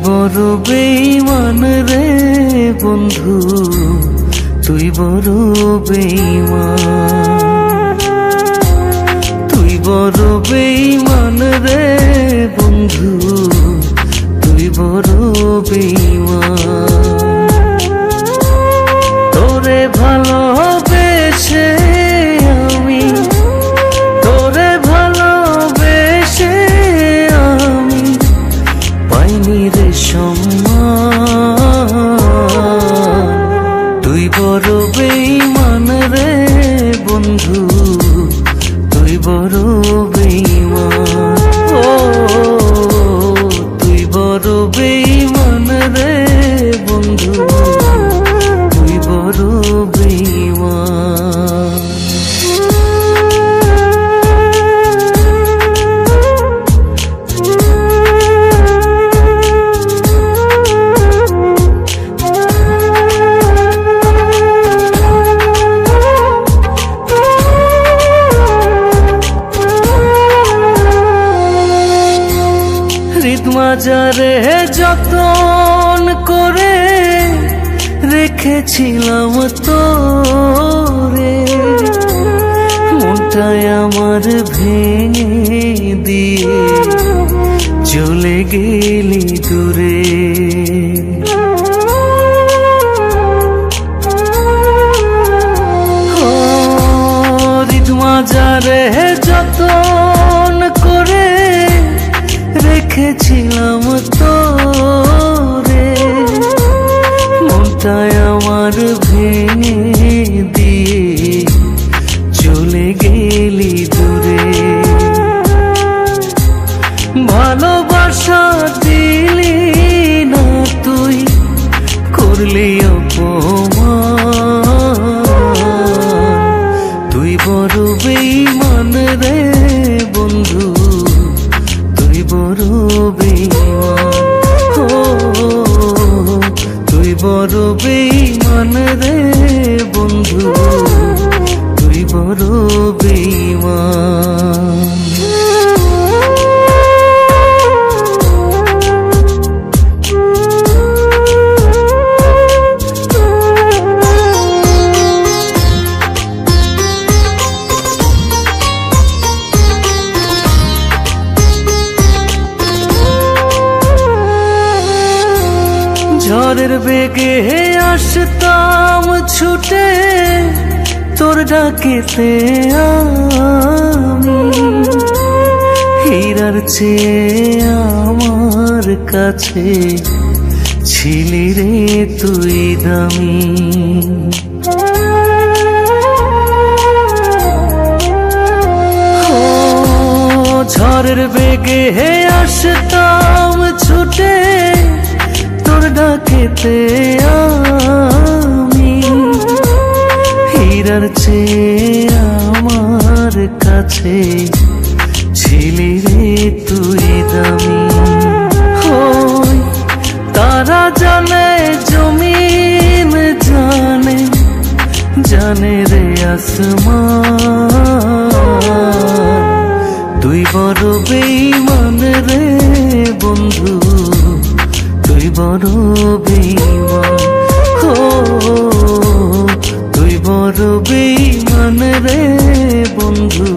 বড় বেঈমান রে বন্ধু, তুই বড় বেঈমান। তুই বড় বেঈমান রে বন্ধু, তুই বড় বেঈমান। তোরে ভালোবেসে আমি, তোরে ভালোবেসে আমি পাইনি রে সম্মান। তুই বড় বেঈমান রে বন্ধু, তুই বড় বেঈমান। ও তুই বড় বেঈমান রে বন্ধু, তুই বড় বেঈমান। মাজারে যতন করে রেখেছিলাম তোরে, মনটায় আমার ভেঙে দিয়ে চলে গেলি দূরে। মাজারে যতন করে রেখেছিলাম তোরে, মনটায় আমার ভেঙে দিয়ে চলে গেলি দূরে। ভালোবাসা দিলি না তুই, করলি অপমান। তুই বড় বেঈমান রে বন্ধু, তুই বড় বেঈমান। ও তুই বড় বেঈমান রে বন্ধু, তুই বড় বেঈমান। ঝড়ের বেগে আসতাম ছুটে তোর ডাকেতে আমি, হীরার চেয়ে আমার কাছে ছিলি রে তুই দামি। ঝড়ের বেগে আসতাম ছুটে তোর ডাকেতে আমি, হীরার চেয়ে আমার কাছে ছিলি রে তুই দামি। হই তারা জানে জমিন জানে, জানে রে আসমান। তুই বড় বেঈমান রে বন্ধু, তুই বড় বেঈমান। ও তুই বড় বেঈমান রে বন্ধু,